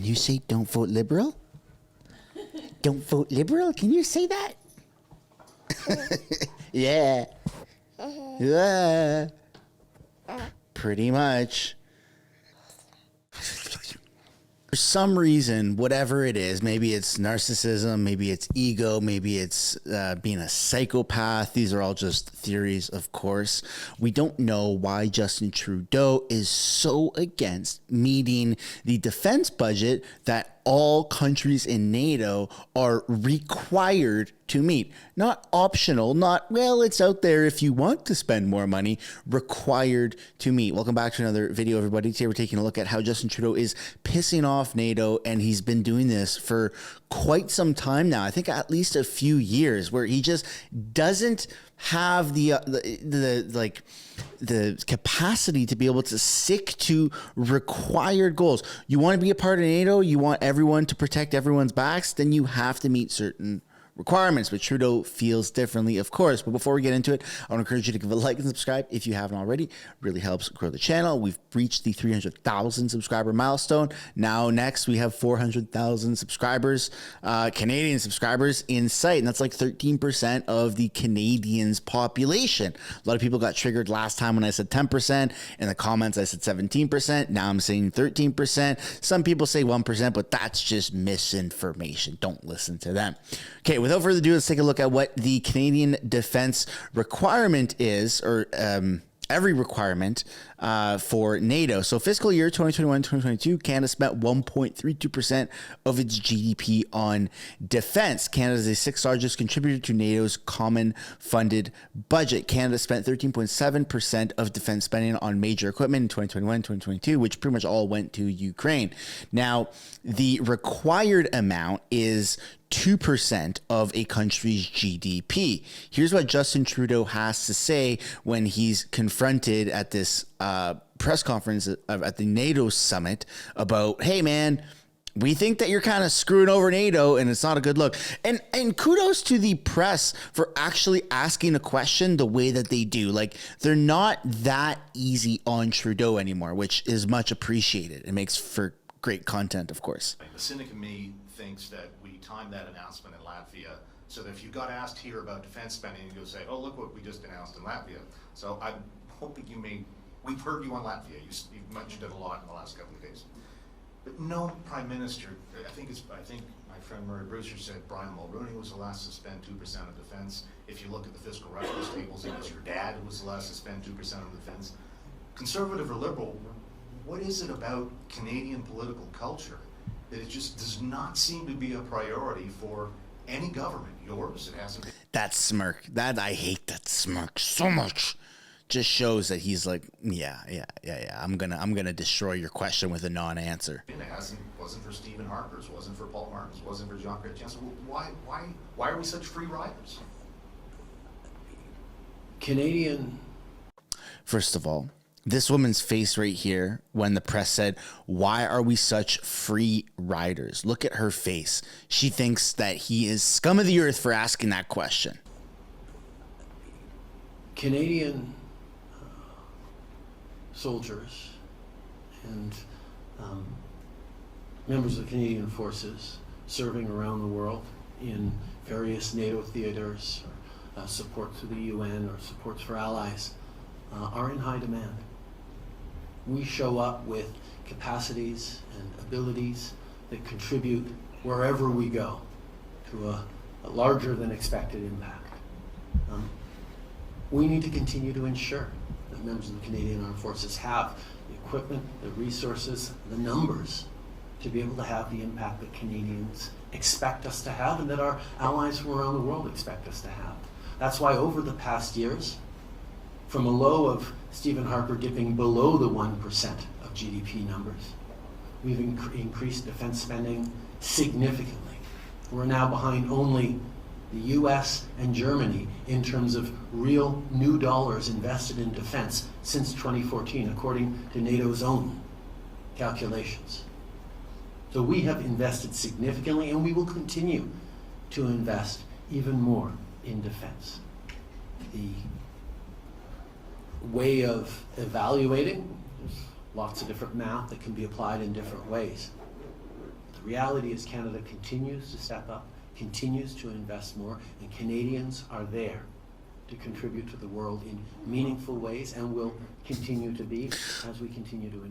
Can you say don't vote Liberal? Don't vote Liberal? Can you say that? Yeah. Yeah. Pretty much. For some reason, whatever it is, maybe it's narcissism, maybe it's ego, maybe it's being a psychopath. These are all just theories, of course. We don't know why Justin Trudeau is so against meeting the defense budget that all countries in NATO are required to meet. Not optional, not, well, it's out there if you want to spend more money, required to meet. Welcome back to another video, everybody. Today we're taking a look at how Justin Trudeau is pissing off NATO, and he's been doing this for quite some time now. I think at least a few years, where he just doesn't have the capacity to be able to stick to required goals. You want to be a part of NATO, you want everyone to protect everyone's backs, then you have to meet certain requirements, but Trudeau feels differently, of course. But before we get into it, I want to encourage you to give a like and subscribe if you haven't already. It really helps grow the channel. We've reached the 300,000 subscriber milestone. Now next we have 400,000 subscribers, Canadian subscribers in sight, and that's like 13% of the Canadians population. A lot of people got triggered last time when I said 10%. In the comments I said 17%. Now I'm saying 13%. Some people say 1%, but that's just misinformation. Don't listen to them. Okay, without further ado, let's take a look at what the Canadian defense requirement is, or every requirement for NATO. So fiscal year 2021-2022, Canada spent 1.32% of its GDP on defense. Canada is the sixth largest contributor to NATO's common funded budget. Canada spent 13.7% of defense spending on major equipment in 2021-2022, which pretty much all went to Ukraine. Now, the required amount is 2% of a country's GDP. Here's what Justin Trudeau has to say when he's confronted at this press conference at the NATO summit about, hey man, we think that you're kind of screwing over NATO and it's not a good look. And kudos to the press for actually asking a question the way that they do. Like, they're not that easy on Trudeau anymore, which is much appreciated. It makes for great content, of course. The cynic in me thinks that we timed that announcement in Latvia so that if you got asked here about defense spending, you'll say, oh, look what we just announced in Latvia. So I'm hoping we've heard you on Latvia. You've mentioned it a lot in the last couple of days. But no prime minister, I think my friend Murray Brewster said Brian Mulroney was the last to spend 2% of defense. If you look at the fiscal reference tables, it was your dad who was the last to spend 2% of defense. Conservative or liberal, what is it about Canadian political culture that it just does not seem to be a priority for any government? Yours, it hasn't been. That smirk, I hate that smirk so much. Just shows that he's like, yeah. I'm gonna destroy your question with a non-answer. It wasn't for Stephen Harper's, wasn't for Paul Martin's, wasn't for John Chrétien. Why are we such free riders? Canadian. First of all, this woman's face right here when the press said, why are we such free riders? Look at her face. She thinks that he is scum of the earth for asking that question. Canadian soldiers and members of the Canadian forces serving around the world in various NATO theaters, or support to the UN or supports for allies, are in high demand. We show up with capacities and abilities that contribute wherever we go to a larger than expected impact. We need to continue to ensure that members of the Canadian Armed Forces have the equipment, the resources, the numbers to be able to have the impact that Canadians expect us to have and that our allies from around the world expect us to have. That's why over the past years, from a low of Stephen Harper dipping below the 1% of GDP numbers, we've increased defense spending significantly. We're now behind only the US and Germany in terms of real new dollars invested in defense since 2014, according to NATO's own calculations. So we have invested significantly, and we will continue to invest even more in defense. The way of evaluating, there's lots of different math that can be applied in different ways. The reality is Canada continues to step up, continues to invest more, and Canadians are there to contribute to the world in meaningful ways and will continue to be as we continue to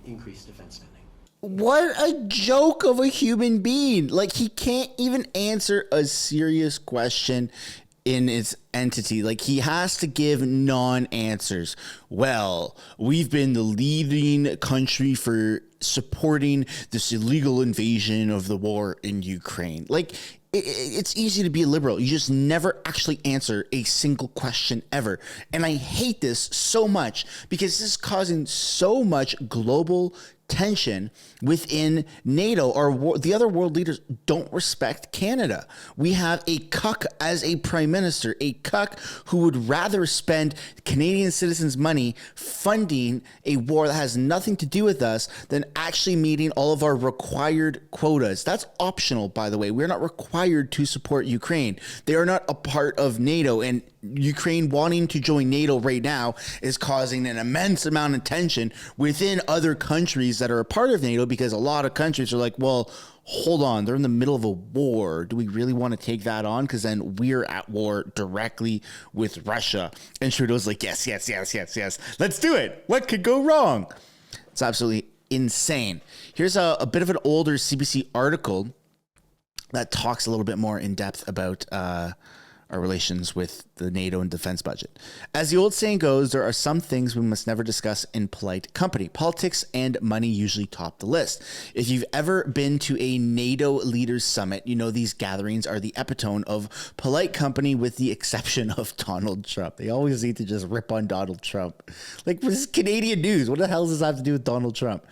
increase defense spending. What a joke of a human being. Like, he can't even answer a serious question in its entity. Like, he has to give non-answers. Well, we've been the leading country for supporting this illegal invasion of the war in Ukraine. Like, it's easy to be a liberal. You just never actually answer a single question ever. And I hate this so much because this is causing so much global tension within NATO. The other world leaders don't respect Canada. We have a cuck as a prime minister, a cuck who would rather spend Canadian citizens' money funding a war that has nothing to do with us than actually meeting all of our required quotas. That's optional, by the way. We're not required to support Ukraine. They are not a part of NATO, and Ukraine wanting to join NATO right now is causing an immense amount of tension within other countries that are a part of NATO, because a lot of countries are like, well, hold on, they're in the middle of a war. Do we really want to take that on? Because then we're at war directly with Russia. And Trudeau's like, yes. Let's do it. What could go wrong? It's absolutely insane. Here's a bit of an older CBC article that talks a little bit more in depth about our relations with the NATO and defense budget. As the old saying goes, there are some things we must never discuss in polite company. Politics and money usually top the list. If you've ever been to a NATO leaders summit, you know these gatherings are the epitome of polite company, with the exception of Donald Trump. They always need to just rip on Donald Trump. Like, this is Canadian news. What the hell does that have to do with Donald Trump?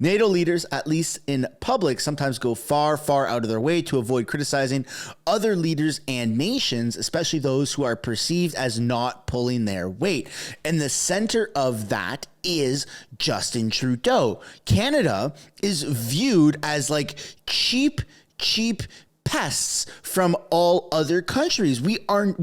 NATO leaders, at least in public, sometimes go far, far out of their way to avoid criticizing other leaders and nations, especially those who are perceived as not pulling their weight. And the center of that is Justin Trudeau. Canada is viewed as like cheap pests from all other countries. We are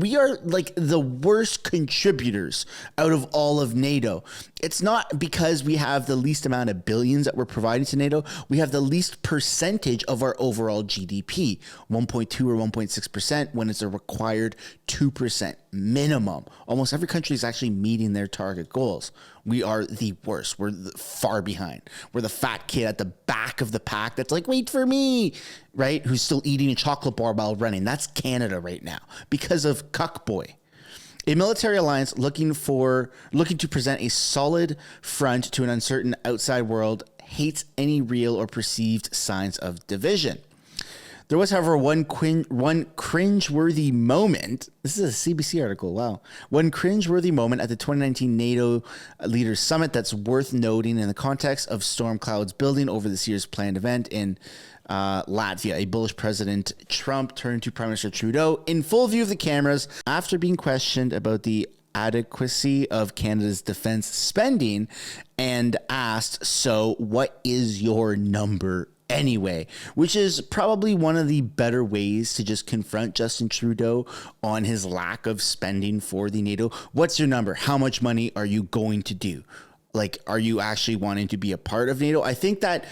like the worst contributors out of all of NATO. It's not because we have the least amount of billions that we're providing to NATO. We have the least percentage of our overall GDP, 1.2 or 1.6%, when it's a required 2% minimum. Almost every country is actually meeting their target goals. We are the worst. We're far behind. We're the fat kid at the back of the pack that's like, wait for me, right? Who's still eating a chocolate bar while running. That's Canada right now because of Cuck Boy. A military alliance looking to present a solid front to an uncertain outside world hates any real or perceived signs of division. There was, however, one cringeworthy moment. This is a CBC article. Wow. One cringeworthy moment at the 2019 NATO Leaders Summit that's worth noting in the context of storm clouds building over this year's planned event in Latvia. A bullish President Trump turned to Prime Minister Trudeau in full view of the cameras after being questioned about the adequacy of Canada's defense spending and asked, so what is your number anyway? Which is probably one of the better ways to just confront Justin Trudeau on his lack of spending for the NATO. What's your number? How much money are you going to do? Like, are you actually wanting to be a part of NATO? I think that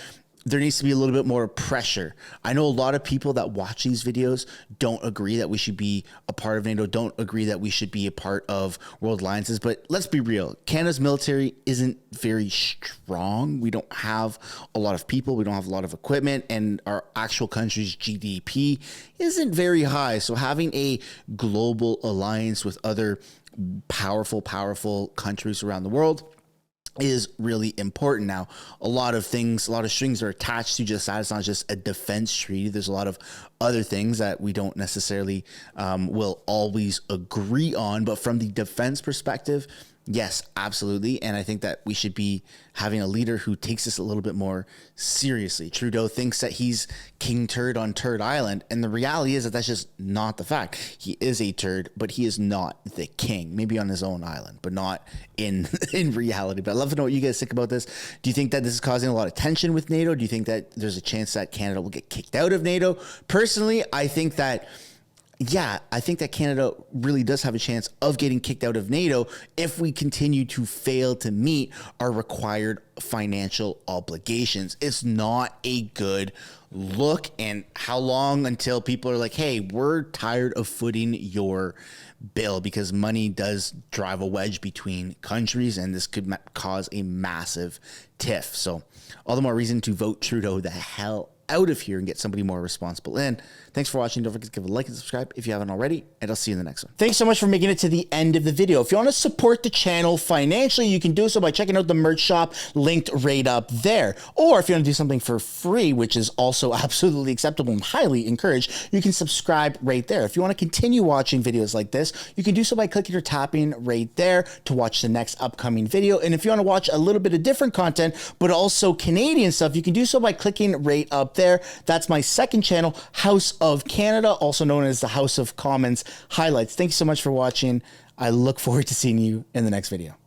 there needs to be a little bit more pressure. I know a lot of people that watch these videos don't agree that we should be a part of NATO, don't agree that we should be a part of world alliances, but let's be real. Canada's military isn't very strong. We don't have a lot of people. We don't have a lot of equipment, and our actual country's GDP isn't very high. So having a global alliance with other powerful countries around the world is really important. Now, a lot of strings are attached to just that. It's not just a defense treaty. There's a lot of other things that we don't necessarily will always agree on. But from the defense perspective, yes, absolutely. And I think that we should be having a leader who takes this a little bit more seriously. Trudeau thinks that he's King Turd on Turd Island. And the reality is that that's just not the fact. He is a turd, but he is not the king. Maybe on his own island, but not in reality. But I'd love to know what you guys think about this. Do you think that this is causing a lot of tension with NATO? Do you think that there's a chance that Canada will get kicked out of NATO? Personally, I think that yeah, I think that Canada really does have a chance of getting kicked out of NATO if we continue to fail to meet our required financial obligations. It's not a good look. And how long until people are like, hey, we're tired of footing your bill, because money does drive a wedge between countries, and this could cause a massive tiff. So all the more reason to vote Trudeau the hell out of here and get somebody more responsible in. Thanks for watching. Don't forget to give a like and subscribe if you haven't already, and I'll see you in the next one. Thanks so much for making it to the end of the video. If you want to support the channel financially, you can do so by checking out the merch shop linked right up there. Or if you want to do something for free, which is also absolutely acceptable and highly encouraged, you can subscribe right there. If you want to continue watching videos like this, you can do so by clicking or tapping right there to watch the next upcoming video. And if you want to watch a little bit of different content, but also Canadian stuff, you can do so by clicking right up there. That's my second channel, House of Canada, also known as the House of Commons Highlights. Thank you so much for watching. I look forward to seeing you in the next video.